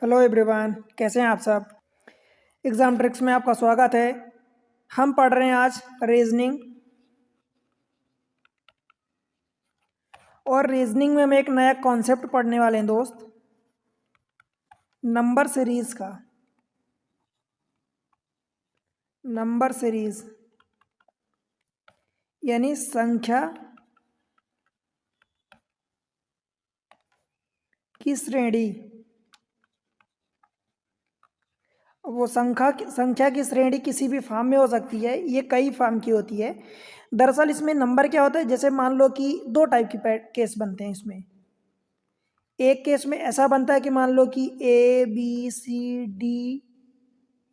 Hello everyone, कैसे हैं आप सब। एग्ज़ाम ट्रिक्स में आपका स्वागत है। हम पढ़ रहे हैं आज रीजनिंग, और रीजनिंग में हम एक नया कॉन्सेप्ट पढ़ने वाले हैं दोस्त, नंबर सीरीज़ का। नंबर सीरीज़ यानी संख्या की श्रेणी। वो संख्या की श्रेणी किसी भी फॉर्म में हो सकती है, ये कई फॉर्म की होती है। दरअसल इसमें नंबर क्या होता है, जैसे मान लो कि दो टाइप के केस बनते हैं इसमें। एक केस में ऐसा बनता है कि मान लो कि ए बी सी डी,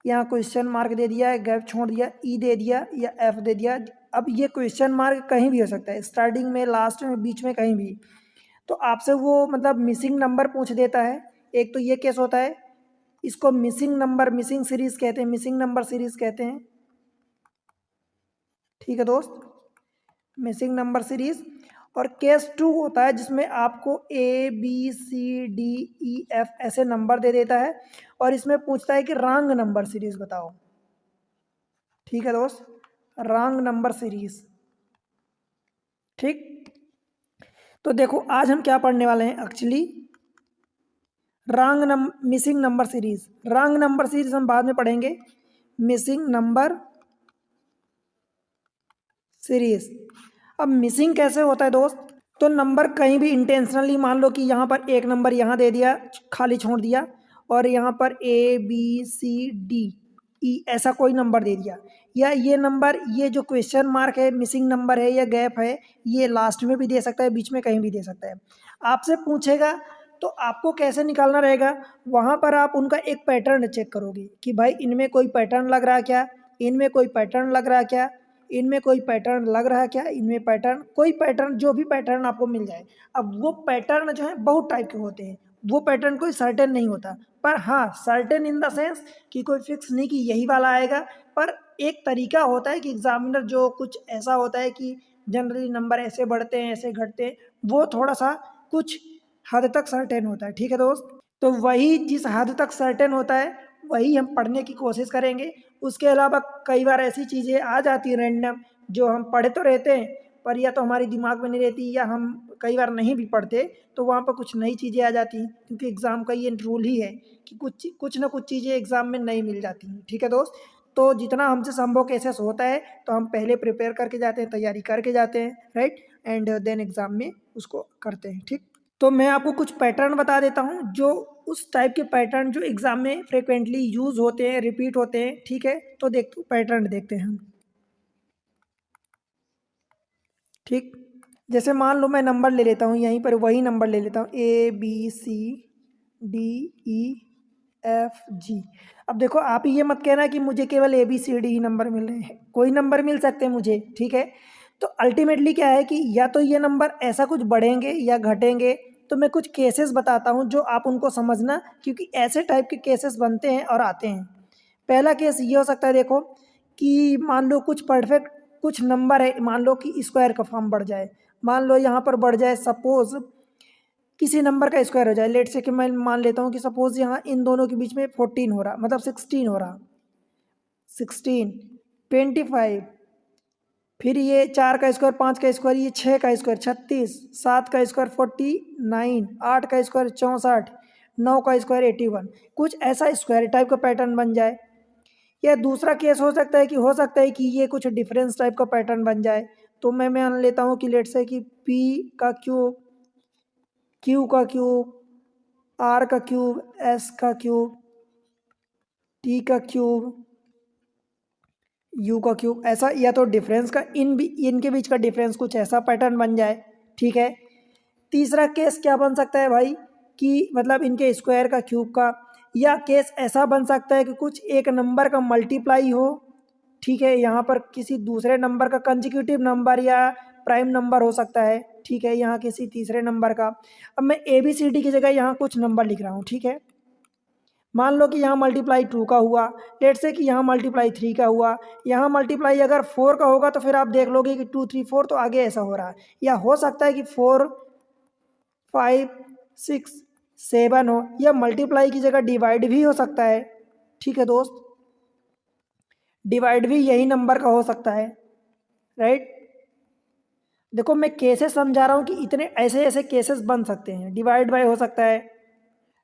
यहाँ क्वेश्चन मार्क दे दिया है, गैप छोड़ दिया, ई दे दिया या एफ दे दिया। अब ये क्वेश्चन मार्क कहीं भी हो सकता है, स्टार्टिंग में, लास्ट में, बीच में, कहीं भी। तो आपसे वो मतलब मिसिंग नंबर पूछ देता है। एक तो ये केस होता है, इसको मिसिंग नंबर, मिसिंग सीरीज कहते हैं, मिसिंग नंबर सीरीज कहते हैं। ठीक है दोस्त, मिसिंग नंबर सीरीज। और केस 2 होता है जिसमें आपको A B C D E F ऐसे नंबर दे देता है, और इसमें पूछता है कि रॉन्ग नंबर सीरीज बताओ। ठीक है दोस्त, रॉन्ग नंबर सीरीज। ठीक, तो देखो आज हम क्या पढ़ने वाले हैं actually, missing number series. Wrong number series हम बाद में पढ़ेंगे, मिसिंग नंबर सीरीज। अब मिसिंग कैसे होता है दोस्त, तो नंबर कहीं भी इंटेंशनली, मान लो कि यहाँ पर एक नंबर यहाँ दे दिया, खाली छोड़ दिया, और यहाँ पर ए बी सी डी ई ऐसा कोई नंबर दे दिया, या ये नंबर, ये जो क्वेश्चन मार्क है, मिसिंग नंबर है या गैप है, ये लास्ट में भी दे सकता है, बीच में कहीं भी दे सकता है। आपसे पूछेगा तो आपको कैसे निकालना रहेगा, वहाँ पर आप उनका एक पैटर्न चेक करोगे कि भाई इनमें कोई पैटर्न लग रहा है क्या, इनमें कोई पैटर्न लग रहा है क्या, इनमें कोई पैटर्न लग रहा है क्या, इनमें पैटर्न, कोई पैटर्न, जो भी पैटर्न आपको मिल जाए। अब वो पैटर्न जो है बहुत टाइप के होते हैं, वो पैटर्न कोई सर्टेन नहीं होता, पर हाँ सर्टेन इन द सेंस कि कोई फिक्स नहीं कि यही वाला आएगा। पर एक तरीका होता है कि एग्जामिनर जो कुछ ऐसा होता है कि जनरली नंबर ऐसे बढ़ते हैं ऐसे घटते हैं, वो थोड़ा सा कुछ हद तक सर्टेन होता है। ठीक है दोस्त, तो वही जिस हद तक सर्टेन होता है वही हम पढ़ने की कोशिश करेंगे। उसके अलावा कई बार ऐसी चीज़ें आ जाती हैं रैंडम, जो हम पढ़े तो रहते हैं पर या तो हमारी दिमाग में नहीं रहती, या हम कई बार नहीं भी पढ़ते, तो वहाँ पर कुछ नई चीज़ें आ जाती हैं, क्योंकि एग्ज़ाम का ये रूल ही है कि कुछ ना कुछ चीज़ें एग्ज़ाम में नहीं मिल जाती हैं। ठीक है दोस्त, तो जितना हमसे संभव केसेस होता है तो हम पहले प्रिपेयर करके जाते हैं, तैयारी करके जाते हैं, राइट, एंड देन एग्ज़ाम में उसको करते हैं। ठीक, तो मैं आपको कुछ पैटर्न बता देता हूँ, जो उस टाइप के पैटर्न जो एग्जाम में फ्रिक्वेंटली यूज होते हैं, रिपीट होते हैं। ठीक है, तो पैटर्न देखते हैं हम। ठीक, जैसे मान लो मैं नंबर ले लेता हूँ, यहीं पर वही नंबर ले लेता हूँ, A B C D E F G. अब देखो, आप ये मत कहना कि मुझे केवल ए बी सी डी ही नंबर मिल रहे हैं, कोई नंबर मिल सकते हैं मुझे। ठीक है, तो अल्टीमेटली क्या है कि या तो ये नंबर ऐसा कुछ बढ़ेंगे या घटेंगे। तो मैं कुछ केसेस बताता हूँ जो आप उनको समझना, क्योंकि ऐसे टाइप के केसेस बनते हैं और आते हैं। पहला केस ये हो सकता है, देखो कि मान लो कुछ परफेक्ट कुछ नंबर है, मान लो कि स्क्वायर का फॉर्म बढ़ जाए, मान लो यहाँ पर बढ़ जाए, सपोज किसी नंबर का स्क्वायर हो जाए। लेट से कि मैं मान लेता हूँ कि सपोज यहाँ इन दोनों के बीच में 14 हो रहा, मतलब 16 हो रहा, 16, 25, फिर ये 4 का स्क्वायर, 5 का स्क्वायर, ये 6 का स्क्वायर 36, 7 का स्क्वायर 49, 8 का स्क्वायर 64, 9 का स्क्वायर 81। कुछ ऐसा स्क्वायर टाइप का पैटर्न बन जाए। या दूसरा केस हो सकता है कि ये कुछ डिफरेंस टाइप का पैटर्न बन जाए। तो मैं मान लेता हूँ कि लेट से कि पी का क्यूब, क्यू का क्यूब, आर का क्यूब, एस का क्यूब, टी का क्यूब, यू का क्यूब, ऐसा, या तो डिफरेंस का इनके बीच का डिफरेंस कुछ ऐसा पैटर्न बन जाए। ठीक है, तीसरा केस क्या बन सकता है भाई, कि मतलब इनके स्क्वायर का क्यूब का, या केस ऐसा बन सकता है कि कुछ एक नंबर का मल्टीप्लाई हो। ठीक है, यहाँ पर किसी दूसरे नंबर का कंजिक्यूटिव नंबर या प्राइम नंबर हो सकता है। ठीक है, यहाँ किसी तीसरे नंबर का। अब मैं ए बी सी डी की जगह यहाँ कुछ नंबर लिख रहा हूँ। ठीक है, मान लो कि यहाँ मल्टीप्लाई 2 का हुआ, लेट से कि यहाँ मल्टीप्लाई 3 का हुआ, यहाँ मल्टीप्लाई अगर 4 का होगा तो फिर आप देख लोगे कि 2 3 4 तो आगे ऐसा हो रहा है। या हो सकता है कि 4 5 6 7 हो, या मल्टीप्लाई की जगह डिवाइड भी हो सकता है। ठीक है दोस्त, डिवाइड भी यही नंबर का हो सकता है, राइट। देखो मैं केसेस समझा रहा हूँ कि इतने ऐसे ऐसे केसेस बन सकते हैं। डिवाइड बाय हो सकता है,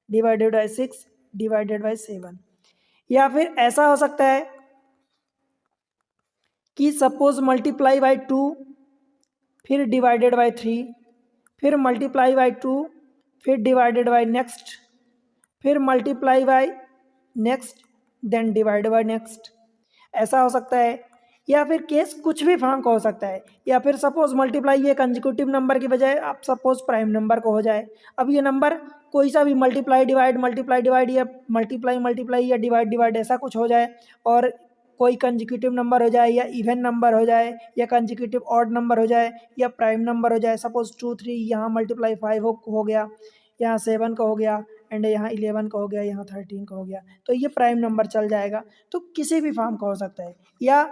डिवाइडेड बाय 6, डिवाइडेड बाय 7, या फिर ऐसा हो सकता है कि सपोज मल्टीप्लाई बाय 2, फिर डिवाइडेड बाय 3, फिर मल्टीप्लाई बाय 2, फिर डिवाइडेड बाय नेक्स्ट, फिर multiply by next, then divide by next, ऐसा हो सकता है। या फिर केस कुछ भी फॉर्म का हो सकता है। या फिर सपोज मल्टीप्लाई ये कंजिक्यूटिव नंबर की बजाय आप सपोज प्राइम नंबर को हो जाए। अब ये नंबर कोई सा भी मल्टीप्लाई डिवाइड या मल्टीप्लाई मल्टीप्लाई या डिवाइड डिवाइड ऐसा कुछ हो जाए, और कोई कंजिक्यूटिव नंबर हो जाए, या इवन नंबर हो जाए, या कंजिक्यूटिव ऑड नंबर हो जाए, या प्राइम नंबर हो जाए। सपोज 2 3 यहाँ मल्टीप्लाई 5 हो गया, यहाँ 7 का हो गया, एंड यहाँ 11 का हो गया, यहाँ 13 का हो गया, तो ये प्राइम नंबर चल जाएगा। तो किसी भी फॉर्म का हो सकता है। या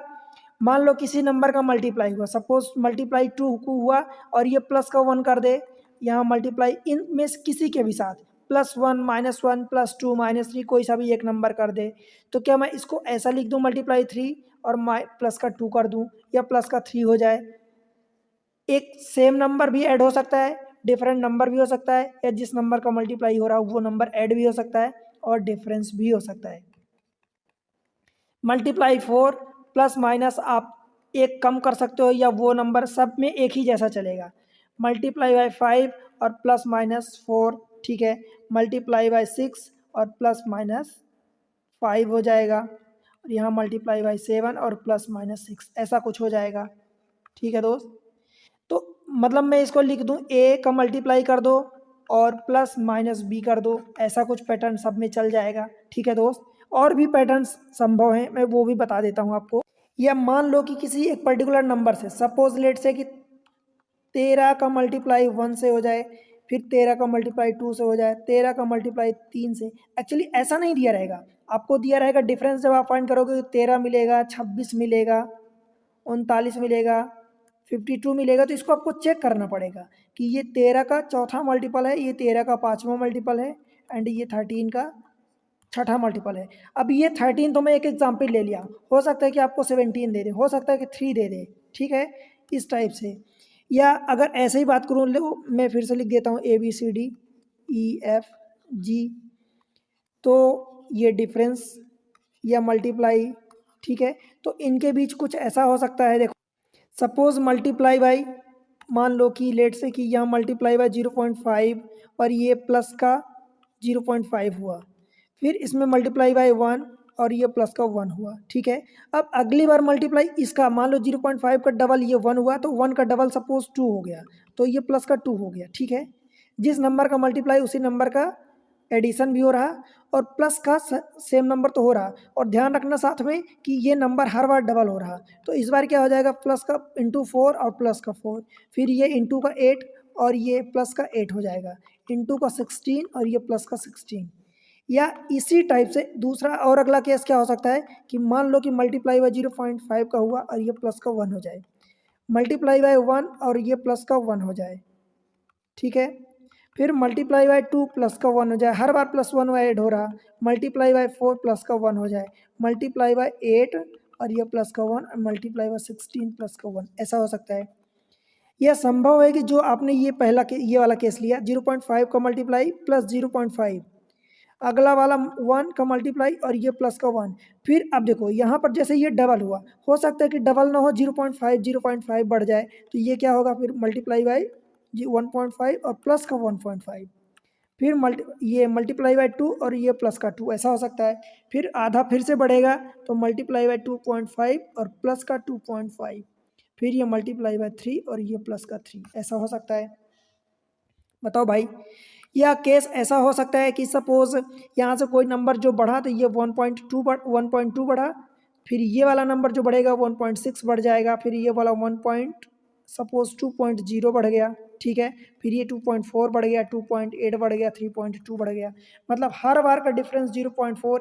मान लो किसी नंबर का मल्टीप्लाई हुआ, सपोज मल्टीप्लाई 2 को हुआ और ये प्लस का 1 कर दे, यहाँ मल्टीप्लाई इन में से किसी के भी साथ +1 -1 +2 -3 कोई सा भी एक नंबर कर दे, तो क्या मैं इसको ऐसा लिख दूँ मल्टीप्लाई 3 और प्लस का 2 कर दूँ, या प्लस का 3 हो जाए। एक सेम नंबर भी ऐड हो सकता है, डिफरेंट नंबर भी हो सकता है, या जिस नंबर का मल्टीप्लाई हो रहा हो वो नंबर ऐड भी हो सकता है, और डिफरेंस भी हो सकता है। मल्टीप्लाई 4 प्लस माइनस आप एक कम कर सकते हो, या वो नंबर सब में एक ही जैसा चलेगा। मल्टीप्लाई बाय 5 और प्लस माइनस 4, ठीक है। मल्टीप्लाई बाय 6 और प्लस माइनस 5 हो जाएगा, और यहाँ मल्टीप्लाई बाय 7 और प्लस माइनस 6 ऐसा कुछ हो जाएगा। ठीक है दोस्त, तो मतलब मैं इसको लिख दूँ ए का मल्टीप्लाई कर दो और प्लस माइनस बी कर दो, ऐसा कुछ पैटर्न सब में चल जाएगा। ठीक है दोस्त, और भी पैटर्न्स संभव हैं, मैं वो भी बता देता हूँ आपको। या मान लो कि किसी एक पर्टिकुलर नंबर से, सपोज लेट से कि 13 का मल्टीप्लाई 1 से हो जाए, फिर 13 का मल्टीप्लाई 2 से हो जाए, 13 का मल्टीप्लाई 3 से। एक्चुअली ऐसा नहीं दिया रहेगा, आपको दिया रहेगा डिफरेंस जब आप फाइंड करोगे तो 13 मिलेगा, 26 मिलेगा, 39 मिलेगा, 52 मिलेगा। तो इसको आपको चेक करना पड़ेगा कि ये 13 का चौथा मल्टीपल है, ये 13 का पाँचवा मल्टीपल है, एंड ये 13 का छठा मल्टीपल है। अब ये 13 तो मैं एक एग्जाम्पल ले लिया, हो सकता है कि आपको 17 दे दे, हो सकता है कि 3 दे दे, ठीक है, इस टाइप से। या अगर ऐसे ही बात करूँ, लो मैं फिर से लिख देता हूँ ABCDEFG, तो ये डिफरेंस या मल्टीप्लाई, ठीक है। तो इनके बीच कुछ ऐसा हो सकता है, देखो सपोज मल्टीप्लाई बाई, मान लो कि लेट से कि यहाँ मल्टीप्लाई बाय 0.5 और ये प्लस का 0.5 हुआ, फिर इसमें मल्टीप्लाई बाय 1 और ये प्लस का 1 हुआ, ठीक है। अब अगली बार मल्टीप्लाई इसका, मान लो 0.5 का डबल ये 1 हुआ, तो 1 का डबल सपोज 2 हो गया, तो ये प्लस का 2 हो गया, ठीक है। जिस नंबर का मल्टीप्लाई उसी नंबर का एडिशन भी हो रहा, और प्लस का सेम नंबर तो हो रहा। और ध्यान रखना साथ में कि ये नंबर हर बार डबल हो रहा, तो इस बार क्या हो जाएगा, प्लस का इंटू 4 और प्लस का 4, फिर ये इंटू का 8 और ये प्लस का 8 हो जाएगा, इंटू का 16 और ये प्लस का 16। या इसी टाइप से दूसरा और अगला केस क्या हो सकता है कि मान लो कि मल्टीप्लाई बाय 0.5 का हुआ और ये प्लस का 1 हो जाए, मल्टीप्लाई बाय 1 और ये प्लस का 1 हो जाए, ठीक है। फिर मल्टीप्लाई बाय 2 प्लस का 1 हो जाए, हर बार प्लस 1 ऐड हो रहा। मल्टीप्लाई बाय 4 प्लस का 1 हो जाए, मल्टीप्लाई बाय 8 और ये प्लस का 1, मल्टीप्लाई बाय 16 प्लस का 1, ऐसा हो सकता है। यह संभव है कि जो आपने ये पहला ये वाला केस लिया 0.5 का मल्टीप्लाई प्लस 0.5, अगला वाला 1 का मल्टीप्लाई और ये प्लस का 1। फिर अब देखो यहाँ पर जैसे ये डबल हुआ, हो सकता है कि डबल ना हो, 0.5 बढ़ जाए, तो ये क्या होगा, फिर मल्टीप्लाई बाय 1.5 और प्लस का 1.5, फिर ये मल्टीप्लाई बाय 2 और ये प्लस का 2, ऐसा हो सकता है। फिर आधा फिर से बढ़ेगा, तो मल्टीप्लाई बाय 2.5 और प्लस का 2.5, फिर ये मल्टीप्लाई बाय 3 और ये प्लस का 3, ऐसा हो सकता है। बताओ भाई, या केस ऐसा हो सकता है कि सपोज यहाँ से कोई नंबर जो बढ़ा, तो ये 1.2 बढ़ा, फिर ये वाला नंबर जो बढ़ेगा 1.6 बढ़ जाएगा, फिर ये वाला 2.0 बढ़ गया, ठीक है। फिर ये 2.4 बढ़ गया, 2.8 बढ़ गया, 3.2 बढ़ गया। मतलब हर बार का डिफरेंस 0.4,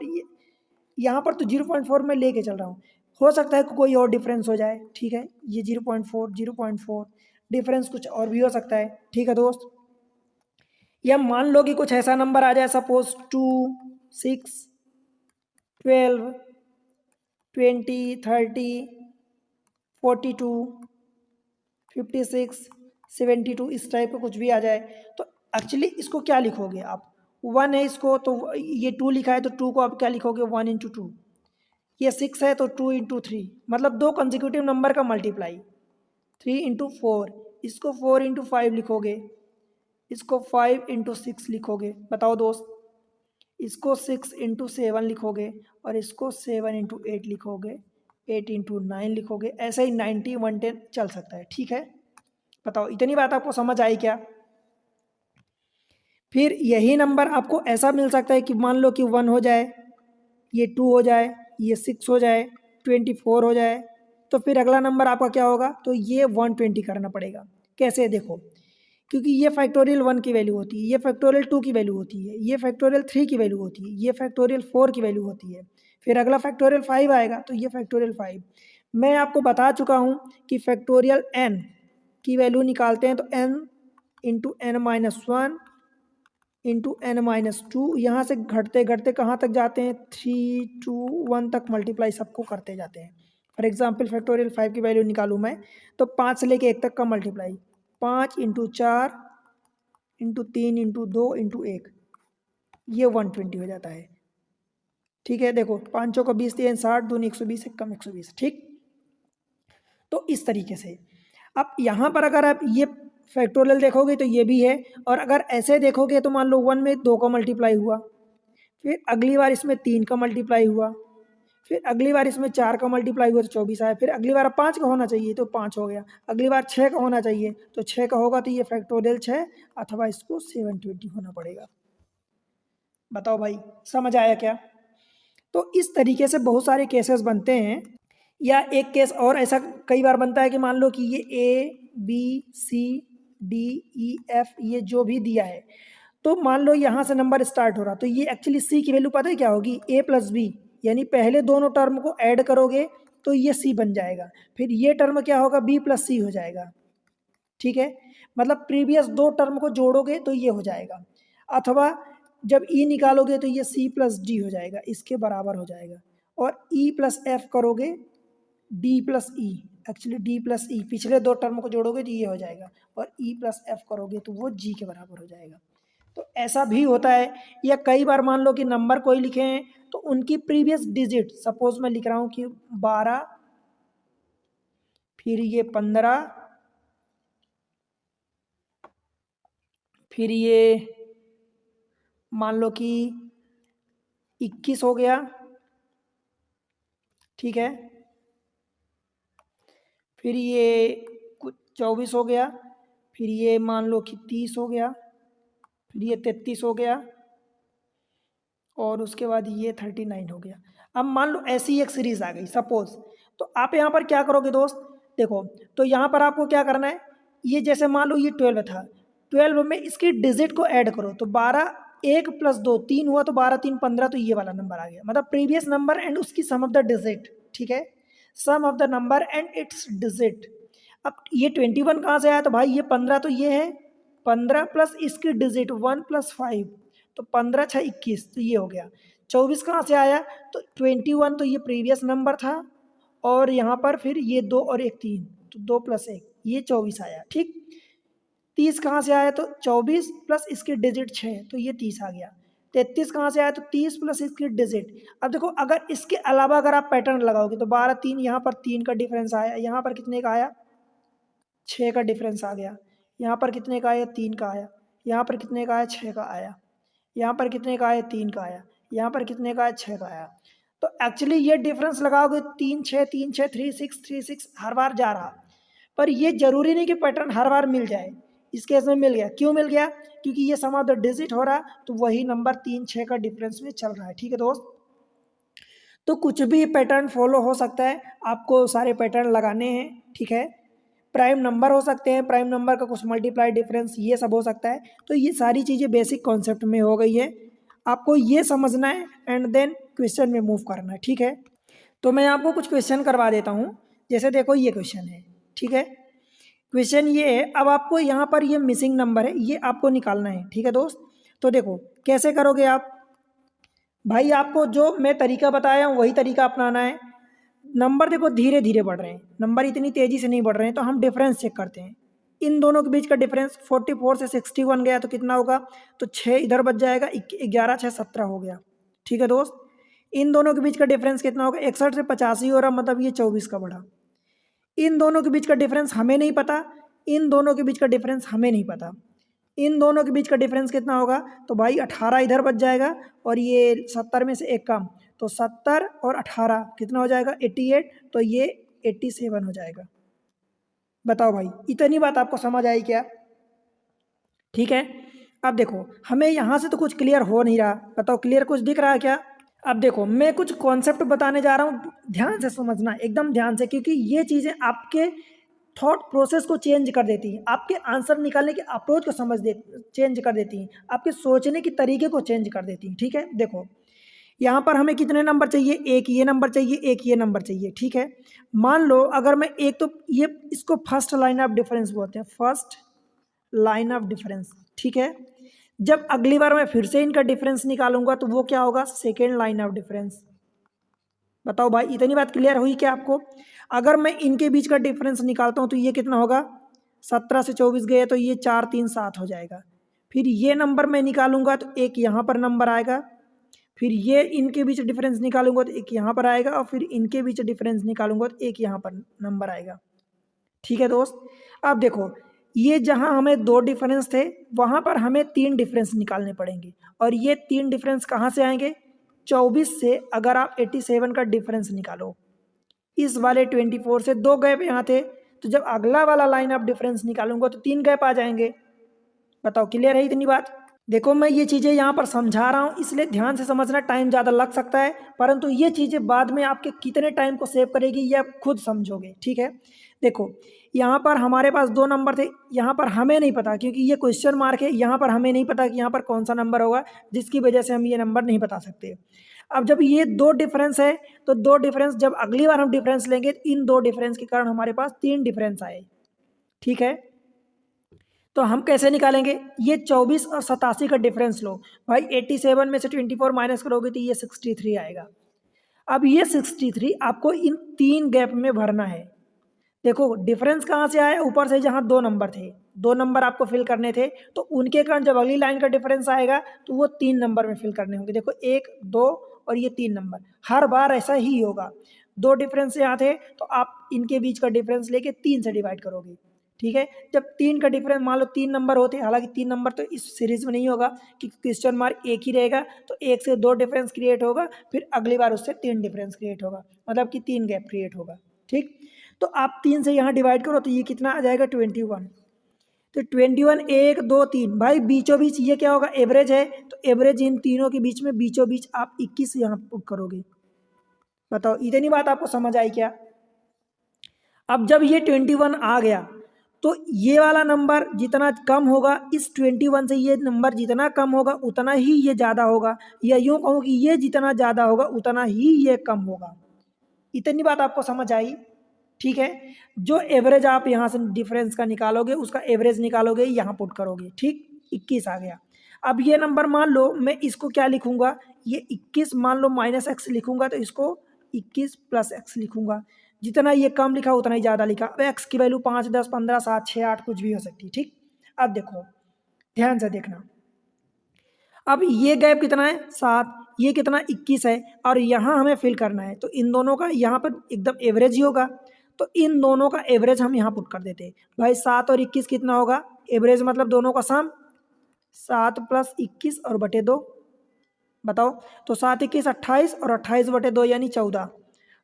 यहाँ पर तो 0.4 में लेके चल रहा हूँ, हो सकता है कि कोई और डिफरेंस हो जाए, ठीक है। ये 0.4 डिफरेंस कुछ और भी हो सकता है, ठीक है दोस्त। या मान लो कि कुछ ऐसा नंबर आ जाए, सपोज 2, 6, 12, 20, 30, 42, 56, 72, इस टाइप का कुछ भी आ जाए, तो एक्चुअली इसको क्या लिखोगे आप? 1 है इसको, तो ये 2 लिखा है तो 2 को आप क्या लिखोगे? 1 इंटू 2। ये 6 है तो 2 इंटू 3, मतलब दो कंजिक्यूटिव नंबर का मल्टीप्लाई। 3 इंटू 4, इसको 4 इंटू 5 लिखोगे, इसको 5 इंटू 6 लिखोगे। बताओ दोस्त, इसको 6 इंटू 7 लिखोगे, और इसको 7 इंटू 8 लिखोगे, 8 इंटू 9 लिखोगे, ऐसे ही 90, 110 चल सकता है। ठीक है, बताओ इतनी बात आपको समझ आई क्या? फिर यही नंबर आपको ऐसा मिल सकता है कि मान लो कि 1 हो जाए, ये 2 हो जाए, ये 6 हो जाए, 24 हो जाए, तो फिर अगला नंबर आपका क्या होगा? तो ये 120 करना पड़ेगा। कैसे? देखो, क्योंकि ये फैक्टोरियल 1 की वैल्यू होती है, ये फैक्टोरियल 2 की वैल्यू होती है, ये फैक्टोरियल 3 की वैल्यू होती है, ये फैक्टोरियल 4 की वैल्यू होती है, फिर अगला फैक्टोरियल 5 आएगा, तो ये फैक्टोरियल 5। मैं आपको बता चुका हूँ कि फैक्टोरियल n की वैल्यू निकालते हैं तो n into n minus 1 into n minus 2, यहाँ से घटते घटते कहाँ तक जाते हैं? 3, 2, 1 तक मल्टीप्लाई सबको करते जाते हैं। फॉर एग्जाम्पल फैक्टोरियल 5 की वैल्यू निकालूँ मैं, तो 5 से लेके 1 तक का multiply, 5 into 4 into 3 into 2 into 1, ये 120 हो जाता है। ठीक है, देखो 5 चौका 20, 3 60, 2 120, 1 कम 120। ठीक, तो इस तरीके से अब यहाँ पर अगर आप ये फैक्टोरियल देखोगे तो ये भी है, और अगर ऐसे देखोगे तो मान लो 1 में 2 का मल्टीप्लाई हुआ, फिर अगली बार इसमें 3 का मल्टीप्लाई हुआ, फिर अगली बार इसमें 4 का मल्टीप्लाई हुआ तो 24 आया, फिर अगली बार 5 का होना चाहिए तो 5 हो गया, अगली बार 6 का होना चाहिए तो 6 का होगा, तो ये फैक्टोरियल 6, अथवा इसको 720 होना पड़ेगा। बताओ भाई, समझ आया क्या? तो इस तरीके से बहुत सारे केसेस बनते हैं। या एक केस और ऐसा कई बार बनता है कि मान लो कि ये ABCDEF ये जो भी दिया है, तो मान लो यहाँ से नंबर स्टार्ट हो रहा, तो ये एक्चुअली C की वैल्यू पता है क्या होगी? A प्लस बी, यानी पहले दोनों टर्म को ऐड करोगे तो ये C बन जाएगा, फिर ये टर्म क्या होगा? B प्लस C हो जाएगा। ठीक है, मतलब प्रीवियस दो टर्म को जोड़ोगे तो ये हो जाएगा, अथवा जब E निकालोगे तो ये C प्लस D हो जाएगा, इसके बराबर हो जाएगा, और E प्लस F करोगे D प्लस ई, एक्चुअली D प्लस ई, पिछले दो टर्म को जोड़ोगे तो ये हो जाएगा, और E प्लस F करोगे तो वो G के बराबर हो जाएगा। तो ऐसा भी होता है। या कई बार मान लो कि नंबर कोई लिखे हैं तो उनकी प्रीवियस डिजिट, सपोज मैं लिख रहा हूँ कि 12, फिर ये 15, फिर ये मान लो कि 21 हो गया। ठीक है, फिर ये कुछ 24 हो गया, फिर ये मान लो कि 30 हो गया, फिर ये 33 हो गया, और उसके बाद ये 39 हो गया। अब मान लो ऐसी एक सीरीज आ गई सपोज, तो आप यहाँ पर क्या करोगे दोस्त? देखो, तो यहाँ पर आपको क्या करना है, ये जैसे मान लो ये 12 था, 12 में इसकी डिजिट को ऐड करो, तो 12, 1 प्लस 2 3 हुआ, तो 12 3 15, तो ये वाला नंबर आ गया, मतलब प्रीवियस नंबर एंड उसकी सम ऑफ द डिजिट। ठीक है, sum of the number and its digit. अब ये 21 कहाँ से आया? तो भाई ये 15 तो ये है, 15 प्लस इसकी डिजिट 1 प्लस 5, तो 15 6 21, तो ये हो गया। 24 कहाँ से आया? तो 21 तो ये प्रीवियस नंबर था, और यहाँ पर फिर ये 2 और 1 3, तो 2 प्लस 1, ये 24 आया। ठीक, 30 कहाँ से आया? तो 24 प्लस इसकी डिजिट 6, तो ये 30 आ गया। 33 कहाँ से आया? तो 30 प्लस इसकी डिजिट। अब देखो, अगर इसके अलावा अगर आप पैटर्न लगाओगे तो 12 3, यहाँ पर 3 का डिफरेंस आया, यहाँ पर कितने का आया? 6 का डिफरेंस आ गया, यहाँ पर कितने का आया? 3 का आया, यहाँ पर कितने का आया? 6 का आया, यहाँ पर कितने का आया? 3 का आया, यहाँ पर कितने का आया? 6 का आया। तो एक्चुअली ये डिफरेंस लगाओगे 3 6 3 6 3 6 3 6 हर बार जा रहा, पर ये जरूरी नहीं कि पैटर्न हर बार मिल जाए। इस केस में मिल गया, क्यों मिल गया? क्योंकि ये सम ऑफ द डिजिट हो रहा, तो वही नंबर 3 6 का डिफरेंस में चल रहा है। ठीक है दोस्त, तो कुछ भी पैटर्न फॉलो हो सकता है, आपको सारे पैटर्न लगाने हैं। ठीक है, प्राइम नंबर हो सकते हैं, प्राइम नंबर का कुछ मल्टीप्लाई डिफरेंस, ये सब हो सकता है। तो ये सारी चीज़ें बेसिक कॉन्सेप्ट में हो गई है, आपको ये समझना है एंड देन क्वेश्चन में मूव करना है। ठीक है, तो मैं आपको कुछ क्वेश्चन करवा देता हूँ। जैसे देखो, ये क्वेश्चन है। ठीक है, क्वेश्चन ये है, अब आपको यहाँ पर ये मिसिंग नंबर है, ये आपको निकालना है। ठीक है दोस्त, तो देखो कैसे करोगे आप। भाई आपको जो मैं तरीका बताया हूँ वही तरीका अपनाना है। नंबर देखो धीरे धीरे बढ़ रहे हैं, नंबर इतनी तेज़ी से नहीं बढ़ रहे हैं, तो हम डिफरेंस चेक करते हैं। इन दोनों के बीच का डिफरेंस 44 से 61 गया तो कितना होगा, तो 6 इधर बच जाएगा, 11 6 17 हो गया। ठीक है दोस्त, इन दोनों के बीच का डिफरेंस कितना होगा, 61 से 85 हो रहा, मतलब ये 24 का बढ़ा। इन दोनों के बीच का डिफरेंस हमें नहीं पता, इन दोनों के बीच का डिफरेंस हमें नहीं पता, इन दोनों के बीच का डिफरेंस कितना होगा, तो भाई 18 इधर बच जाएगा और ये 70 में से एक कम, तो 70 और 18 कितना हो जाएगा, 88, तो ये 87 हो जाएगा। बताओ भाई, इतनी बात आपको समझ आई क्या। ठीक है, अब देखो हमें यहाँ से तो कुछ क्लियर हो नहीं रहा, बताओ क्लियर कुछ दिख रहा है क्या। अब देखो मैं कुछ कॉन्सेप्ट बताने जा रहा हूँ, ध्यान से समझना, एकदम ध्यान से, क्योंकि ये चीज़ें आपके थॉट प्रोसेस को चेंज कर देती हैं, आपके आंसर निकालने के अप्रोच को चेंज कर देती हैं, आपके सोचने के तरीके को चेंज कर देती हैं। ठीक है, देखो यहाँ पर हमें कितने नंबर चाहिए, एक ये नंबर चाहिए, एक ये नंबर चाहिए। ठीक है, मान लो अगर मैं एक, तो ये इसको फर्स्ट लाइन ऑफ डिफरेंस बोलते हैं, फर्स्ट लाइन ऑफ डिफरेंस। ठीक है, जब अगली बार मैं फिर से इनका डिफरेंस निकालूंगा तो वो क्या होगा, सेकेंड लाइन ऑफ डिफरेंस। बताओ भाई, इतनी बात क्लियर हुई क्या आपको। अगर मैं इनके बीच का डिफरेंस निकालता हूँ तो ये कितना होगा, 17 से 24 गए तो ये 4 3 7 हो जाएगा। फिर ये नंबर मैं निकालूंगा तो एक यहाँ पर नंबर आएगा, फिर ये इनके बीच डिफरेंस निकालूंगा तो एक यहाँ पर आएगा, और फिर इनके बीच डिफरेंस निकालूंगा तो एक यहाँ पर नंबर आएगा। ठीक है दोस्त, अब देखो ये जहाँ हमें 2 डिफरेंस थे वहाँ पर हमें 3 डिफरेंस निकालने पड़ेंगे, और ये 3 डिफरेंस कहाँ से आएंगे, 24 से। अगर आप 87 का डिफरेंस निकालो, इस वाले 24 से 2 गैप यहाँ थे, तो जब अगला वाला लाइन ऑफ डिफरेंस निकालूंगा तो 3 गैप आ जाएंगे। बताओ क्लियर है इतनी बात। देखो मैं ये चीज़ें यहाँ पर समझा रहा हूँ, इसलिए ध्यान से समझना, टाइम ज़्यादा लग सकता है, परंतु ये चीज़ें बाद में आपके कितने टाइम को सेव करेगी ये आप खुद समझोगे। ठीक है, देखो यहाँ पर हमारे पास 2 नंबर थे, यहाँ पर हमें नहीं पता क्योंकि ये क्वेश्चन मार्क है, यहाँ पर हमें नहीं पता कि यहाँ पर कौन सा नंबर होगा, जिसकी वजह से हम ये नंबर नहीं बता सकते। अब जब ये 2 डिफरेंस है तो 2 डिफरेंस जब अगली बार हम डिफरेंस लेंगे तो इन 2 डिफरेंस के कारण हमारे पास 3 डिफरेंस आए। ठीक है, तो हम कैसे निकालेंगे, ये 24 और 87 का डिफरेंस लो भाई, 87 में से 24 माइनस करोगे तो ये 63 आएगा। अब ये 63 आपको इन 3 गैप में भरना है। देखो डिफरेंस कहाँ से आया, ऊपर से, जहाँ 2 नंबर थे, 2 नंबर आपको फिल करने थे, तो उनके कारण जब अगली लाइन का डिफरेंस आएगा तो वो 3 नंबर में फिल करने होंगे। देखो 1 2 और ये 3 नंबर, हर बार ऐसा ही होगा। 2 डिफरेंस यहाँ थे तो आप इनके बीच का डिफरेंस लेके 3 से डिवाइड करोगे। ठीक है, जब 3 का डिफरेंस, मान लो 3 नंबर होते, हालांकि 3 नंबर तो इस सीरीज में नहीं होगा कि क्वेश्चन मार्क एक ही रहेगा, तो 1 से 2 डिफरेंस क्रिएट होगा, फिर अगली बार उससे 3 डिफरेंस क्रिएट होगा, मतलब कि 3 गैप क्रिएट होगा। ठीक, तो आप 3 से यहाँ डिवाइड करो तो ये कितना आ जाएगा, 21। तो 21 1 2 3, भाई बीचों बीच ये क्या होगा, एवरेज है, तो एवरेज इन तीनों के बीच में बीचों बीच आप 21 यहाँ पुट करोगे। बताओ इतनी बात आपको समझ आई क्या। अब जब ये 21 आ गया तो ये वाला नंबर जितना कम होगा, इस 21 से ये नंबर जितना कम होगा उतना ही ये ज़्यादा होगा, या यूँ कहूँ कि ये जितना ज़्यादा होगा उतना ही ये कम होगा। इतनी बात आपको समझ आई। ठीक है, जो एवरेज आप यहाँ से डिफरेंस का निकालोगे उसका एवरेज निकालोगे, यहाँ पुट करोगे। ठीक, 21 आ गया। अब ये नंबर मान लो मैं इसको क्या लिखूंगा, ये 21 मान लो माइनस एक्स लिखूंगा, तो इसको 21 प्लस एक्स लिखूंगा। जितना ये कम लिखा उतना ही ज़्यादा लिखा। अब एक्स की वैल्यू 5 10 15 7 6 8 कुछ भी हो सकती है। ठीक, अब देखो ध्यान से देखना, अब ये गैप कितना है 7, ये कितना 21 है, और यहाँ हमें फिल करना है, तो इन दोनों का यहाँ पर एकदम एवरेज ही होगा, तो इन दोनों का एवरेज हम यहाँ पुट कर देते हैं। भाई 7 और 21 कितना होगा, एवरेज मतलब दोनों का सम, 7 प्लस 21 और बटे 2। बताओ, तो 7 21 28 और 28 बटे 2 यानी 14,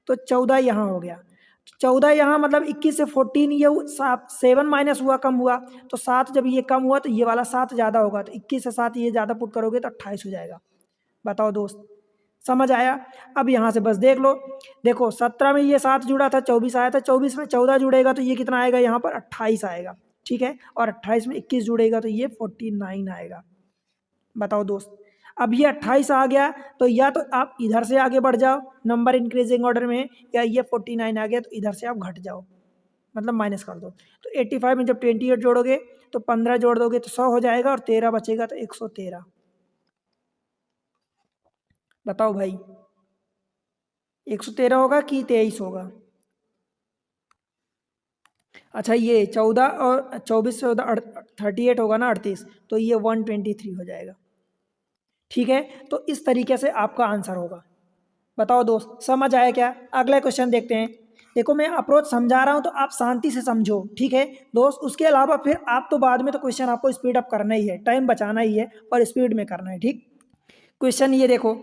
तो 14 यहाँ हो गया। 14 यहाँ मतलब 21 से 14 ये 7 माइनस हुआ, कम हुआ, तो 7 जब ये कम हुआ तो ये वाला 7 ज़्यादा होगा, तो 21 से 7 ये ज़्यादा पुट करोगे तो 28 हो जाएगा। बताओ दोस्त, समझ आया। अब यहाँ से बस देख लो, देखो 17 में ये 7 जुड़ा था, 24 आया था, 24 में 14 जुड़ेगा तो ये कितना आएगा, यहाँ पर 28 आएगा। ठीक है, और 28 में 21 जुड़ेगा तो ये 49 आएगा। बताओ दोस्त, अब ये 28 आ गया तो या तो आप इधर से आगे बढ़ जाओ नंबर इंक्रीजिंग ऑर्डर में, या ये 49 आ गया तो इधर से आप घट जाओ। मतलब माइनस कर दो। तो 85 में जब 28 जोड़ोगे तो 15 जोड़ दोगे तो 100 हो जाएगा और 13 बचेगा तो 113। बताओ भाई 113 होगा कि 23 होगा? अच्छा ये 14 और 24 से 38 होगा ना 38, तो ये 123 हो जाएगा। ठीक है, तो इस तरीके से आपका आंसर होगा। बताओ दोस्त समझ आया क्या? अगला क्वेश्चन देखते हैं। देखो मैं अप्रोच समझा रहा हूँ तो आप शांति से समझो, ठीक है दोस्त। उसके अलावा फिर आप तो बाद में तो क्वेश्चन आपको स्पीड अप करना ही है, टाइम बचाना ही है और स्पीड में करना है, ठीक। क्वेश्चन ये देखो,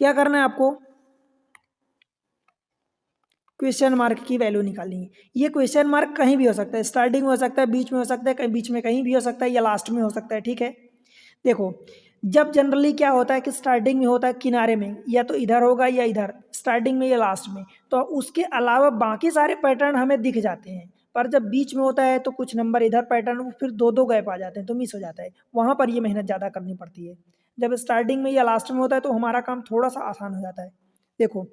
क्या करना है आपको, क्वेश्चन मार्क की वैल्यू निकालनी है। ये क्वेश्चन मार्क कहीं भी हो सकता है, स्टार्टिंग में हो सकता है, बीच में हो सकता है, कहीं बीच में कहीं भी हो सकता है, या लास्ट में हो सकता है, ठीक है। देखो जब जनरली क्या होता है कि स्टार्टिंग में होता है किनारे में, या तो इधर होगा या इधर, स्टार्टिंग में या लास्ट में, तो उसके अलावा बाकी सारे पैटर्न हमें दिख जाते हैं। पर जब बीच में होता है तो कुछ नंबर इधर पैटर्न फिर दो दो गैप आ जाते हैं तो मिस हो जाता है, वहाँ पर ये मेहनत ज़्यादा करनी पड़ती है। जब स्टार्टिंग में या लास्ट में होता है तो हमारा काम थोड़ा सा आसान हो जाता है। देखो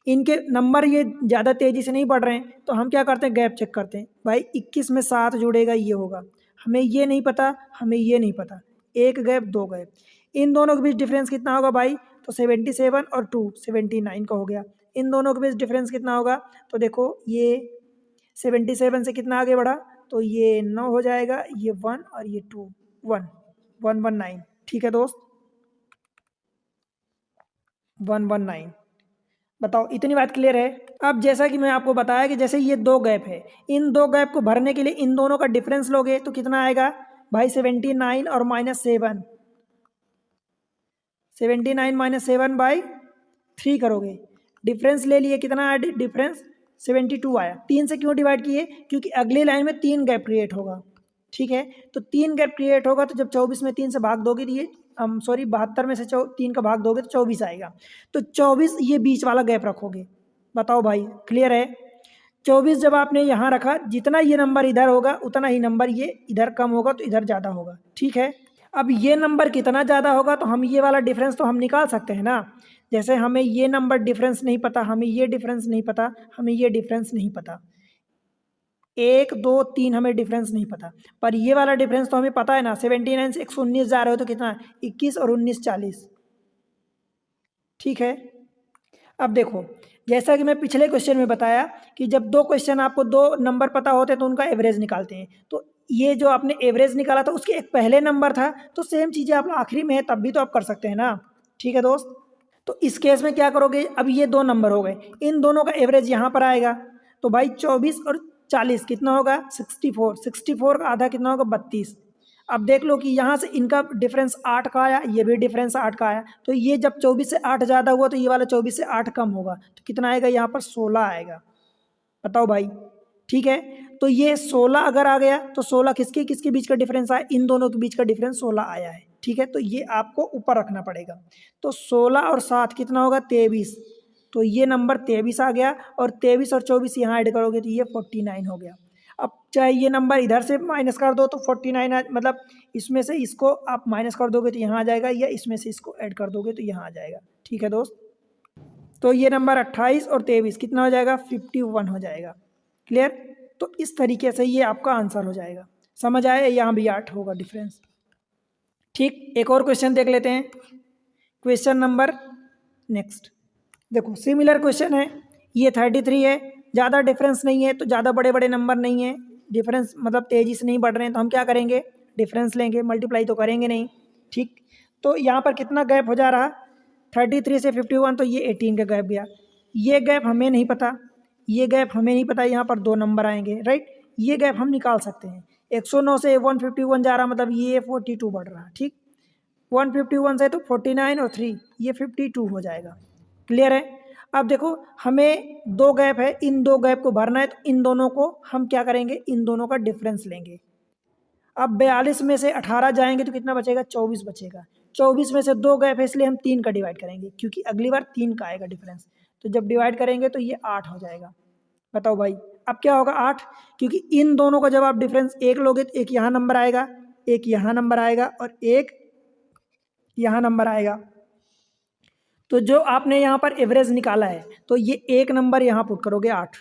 इनके नंबर ये ज़्यादा तेज़ी से नहीं बढ़ रहे हैं तो हम क्या करते हैं, गैप चेक करते हैं। भाई 21 में 7 जुड़ेगा ये होगा, हमें ये नहीं पता, हमें ये नहीं पता, एक गैप दो गैप, इन दोनों के बीच डिफरेंस कितना होगा भाई, तो 77 और 2 79 का हो गया। इन दोनों के बीच डिफरेंस कितना होगा, तो देखो ये 77 से कितना आगे बढ़ा, तो ये 9 हो जाएगा, ये 1 और ये 2, 119। ठीक है दोस्त, 119। बताओ इतनी बात क्लियर है? अब जैसा कि मैं आपको बताया कि जैसे ये दो गैप है, इन दो गैप को भरने के लिए इन दोनों का डिफरेंस लोगे तो कितना आएगा भाई, 79 और -7, 79 -7/3 करोगे, डिफरेंस ले लिए, कितना आया डिफरेंस, 72 आया। 3 से क्यों डिवाइड किए, क्योंकि अगली लाइन में 3 गैप क्रिएट होगा, ठीक है। तो 3 गैप क्रिएट होगा तो जब 24 में 3 से भाग दोगे तो ये सॉरी 72 में से 3 का भाग दोगे तो 24 आएगा। तो 24 ये बीच वाला गैप रखोगे। बताओ भाई क्लियर है? 24 जब आपने यहाँ रखा, जितना ये नंबर इधर होगा उतना ही नंबर ये इधर कम होगा तो इधर ज़्यादा होगा, ठीक है। अब ये नंबर कितना ज़्यादा होगा तो हम ये वाला डिफरेंस तो हम निकाल सकते हैं ना। जैसे हमें ये नंबर डिफरेंस नहीं पता, हमें ये डिफरेंस नहीं पता, हमें ये डिफरेंस नहीं पता, 1 2 3 हमें डिफरेंस नहीं पता, पर ये वाला डिफरेंस तो हमें पता है ना। 79 से 119 जा रहे हो तो कितना, 21 और 19 40, ठीक है। अब देखो जैसा कि मैं पिछले क्वेश्चन में बताया कि जब दो क्वेश्चन आपको दो नंबर पता होते हैं तो उनका एवरेज निकालते हैं। तो ये जो आपने एवरेज निकाला था उसके एक पहले नंबर था, तो सेम चीज़ें आप आखिरी में है तब भी तो आप कर सकते हैं ना, ठीक है दोस्त। तो इस केस में क्या करोगे, अब ये दो नंबर हो गए, इन दोनों का एवरेज यहाँ पर आएगा। तो भाई 24 और 40 कितना होगा, 64, 64 का आधा कितना होगा, 32। अब देख लो कि यहाँ से इनका डिफरेंस 8 का आया, ये भी डिफरेंस 8 का आया, तो ये जब 24 से 8 ज़्यादा हुआ तो ये वाला 24 से 8 कम होगा, तो कितना आएगा, यहाँ पर 16 आएगा। बताओ भाई, ठीक है। तो ये 16 अगर आ गया तो 16 किसके किसके बीच का डिफरेंस आया, इन दोनों के बीच का डिफरेंस 16 आया है, ठीक है। तो ये आपको ऊपर रखना पड़ेगा। तो 16 और 7 कितना होगा, 23, तो ये नंबर 23 आ गया, और 23 और 24 यहाँ ऐड करोगे तो ये 49 हो गया। अब चाहे ये नंबर इधर से माइनस कर दो तो 49 मतलब इसमें से इसको आप माइनस कर दोगे तो यहाँ आ जाएगा, या इसमें से इसको ऐड कर दोगे तो यहाँ आ जाएगा, ठीक है दोस्त। तो ये नंबर 28 और 23 कितना हो जाएगा, 51 हो जाएगा। क्लियर? तो इस तरीके से ये आपका आंसर हो जाएगा। समझ आया? यहाँ भी 8 होगा डिफरेंस। ठीक, एक और क्वेश्चन देख लेते हैं। क्वेश्चन नंबर नेक्स्ट, देखो सिमिलर क्वेश्चन है, ये 33 है, ज़्यादा डिफरेंस नहीं है, तो ज़्यादा बड़े बड़े नंबर नहीं है, डिफरेंस मतलब तेज़ी से नहीं बढ़ रहे हैं, तो हम क्या करेंगे, डिफरेंस लेंगे, मल्टीप्लाई तो करेंगे नहीं, ठीक। तो यहाँ पर कितना गैप हो जा रहा, 33 से 51, तो ये 18 का गैप गया। ये गैप हमें नहीं पता, ये गैप हमें नहीं पता, यहाँ पर दो नंबर आएंगे, राइट। ये गैप हम निकाल सकते हैं। 109 से 151 जा रहा, मतलब ये 42 बढ़ रहा, ठीक। 151 से तो 49 और 3 ये 52 हो जाएगा। क्लियर है? अब देखो हमें दो गैप है, इन दो गैप को भरना है, तो इन दोनों को हम क्या करेंगे, इन दोनों का डिफरेंस लेंगे। अब 42 में से 18 जाएंगे तो कितना बचेगा, 24 बचेगा। 24 में से दो गैप है इसलिए हम 3 का डिवाइड करेंगे, क्योंकि अगली बार 3 का आएगा डिफरेंस। तो जब डिवाइड करेंगे तो ये 8 हो जाएगा। बताओ भाई अब क्या होगा, 8, क्योंकि इन दोनों का जब आप डिफरेंस एक लोगे तो एक यहाँ नंबर आएगा, एक यहाँ नंबर आएगा, और एक यहाँ नंबर आएगा। तो जो आपने यहाँ पर एवरेज निकाला है तो ये एक नंबर यहाँ पुट करोगे 8,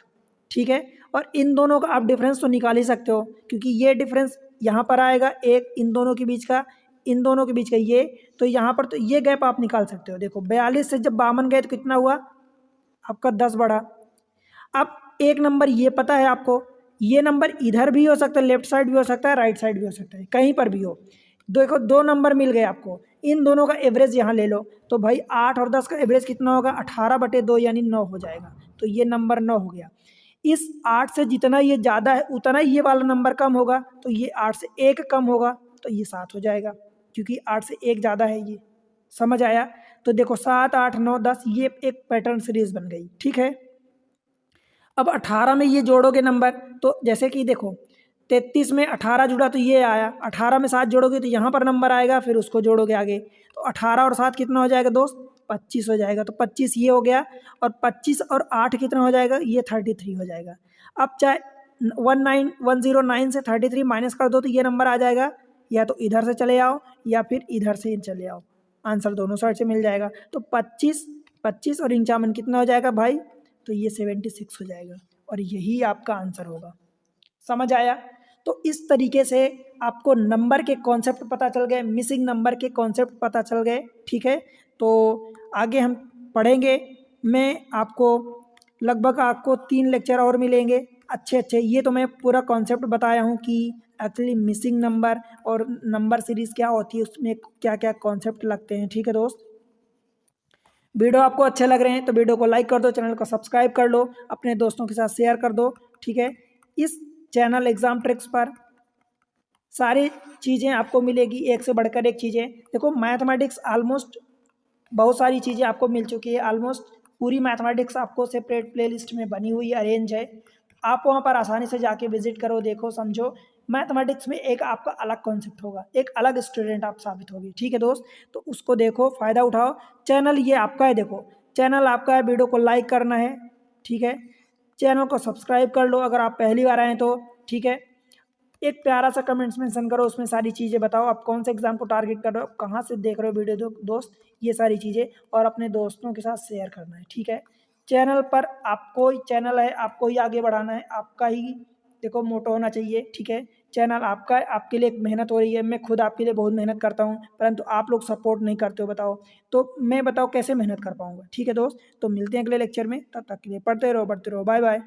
ठीक है। और इन दोनों का आप डिफरेंस तो निकाल ही सकते हो, क्योंकि ये डिफरेंस यहाँ पर आएगा एक इन दोनों के बीच का, इन दोनों के बीच का ये, तो यहाँ पर तो ये गैप आप निकाल सकते हो। देखो 42 से जब 52 गए तो कितना हुआ आपका 10 बढ़ा। अब एक नंबर ये पता है आपको, ये नंबर इधर भी हो सकता है, लेफ्ट साइड भी हो सकता है, राइट साइड भी हो सकता है, कहीं पर भी हो। देखो 2 नंबर मिल गए आपको, इन दोनों का एवरेज यहाँ ले लो, तो भाई 8 और 10 का एवरेज कितना होगा 18/2 यानी 9 हो जाएगा। तो ये नंबर 9 हो गया। इस 8 से जितना ये ज़्यादा है उतना ही ये वाला नंबर कम होगा, तो ये 8 से 1 कम होगा तो ये 7 हो जाएगा, क्योंकि 8 से 1 ज़्यादा है ये। समझ आया? तो देखो 7, 8, 9, 10 ये एक पैटर्न सीरीज बन गई, ठीक है। अब 18 में ये जोड़ोगे नंबर, तो जैसे कि देखो 33 में 18 जुड़ा तो ये आया, 18 में 7 जोड़ोगे तो यहाँ पर नंबर आएगा, फिर उसको जोड़ोगे आगे, तो 18 और 7 कितना हो जाएगा दोस्त 25 हो जाएगा। तो 25 ये हो गया, और 25 और 8 कितना हो जाएगा ये 33 हो जाएगा। अब चाहे 109 से 33 माइनस कर दो तो ये नंबर आ जाएगा, या तो इधर से चले आओ या फिर इधर से चले आओ, आंसर दोनों साइड से मिल जाएगा। तो 25 और 51 कितना हो जाएगा भाई, तो ये 76 हो जाएगा, और यही आपका आंसर होगा। समझ आया? तो इस तरीके से आपको नंबर के कॉन्सेप्ट पता चल गए, मिसिंग नंबर के कॉन्सेप्ट पता चल गए, ठीक है। तो आगे हम पढ़ेंगे, मैं आपको लगभग आपको 3 लेक्चर और मिलेंगे अच्छे अच्छे। ये तो मैं पूरा कॉन्सेप्ट बताया हूँ कि एक्चुअली मिसिंग नंबर और नंबर सीरीज़ क्या होती है, उसमें क्या क्या कॉन्सेप्ट लगते हैं, ठीक है दोस्त। वीडियो आपको अच्छे लग रहे हैं तो वीडियो को लाइक कर दो, चैनल को सब्सक्राइब कर लो, अपने दोस्तों के साथ शेयर कर दो, ठीक है। इस चैनल एग्जाम ट्रिक्स पर सारी चीज़ें आपको मिलेगी, एक से बढ़कर एक चीज़ें। देखो मैथमेटिक्स ऑलमोस्ट बहुत सारी चीज़ें आपको मिल चुकी है, ऑलमोस्ट पूरी मैथमेटिक्स आपको सेपरेट प्लेलिस्ट में बनी हुई अरेंज है। आप वहाँ पर आसानी से जाके विजिट करो, देखो, समझो। मैथमेटिक्स में एक आपका अलग कॉन्सेप्ट होगा, एक अलग स्टूडेंट आप साबित होगी, ठीक है दोस्त। तो उसको देखो, फ़ायदा उठाओ। चैनल ये आपका है, देखो चैनल आपका है, वीडियो को लाइक करना है, ठीक है। चैनल को सब्सक्राइब कर लो अगर आप पहली बार आए तो, ठीक है। एक प्यारा सा कमेंट्स मेंशन करो, उसमें सारी चीज़ें बताओ, आप कौन से एग्जाम को टारगेट कर रहे हो, कहाँ से देख रहे हो वीडियो दोस्त, ये सारी चीज़ें, और अपने दोस्तों के साथ शेयर करना है, ठीक है। चैनल पर आपको ही चैनल है, आपको ही आगे बढ़ाना है, आपका ही देखो मोटो होना चाहिए, ठीक है। चैनल आपका है, आपके लिए एक मेहनत हो रही है, मैं खुद आपके लिए बहुत मेहनत करता हूँ, परंतु आप लोग सपोर्ट नहीं करते हो, बताओ तो मैं बताओ कैसे मेहनत कर पाऊँगा, ठीक है दोस्त। तो मिलते हैं अगले लेक्चर में, तब तक के लिए पढ़ते रहो, बढ़ते रहो, बाय बाय।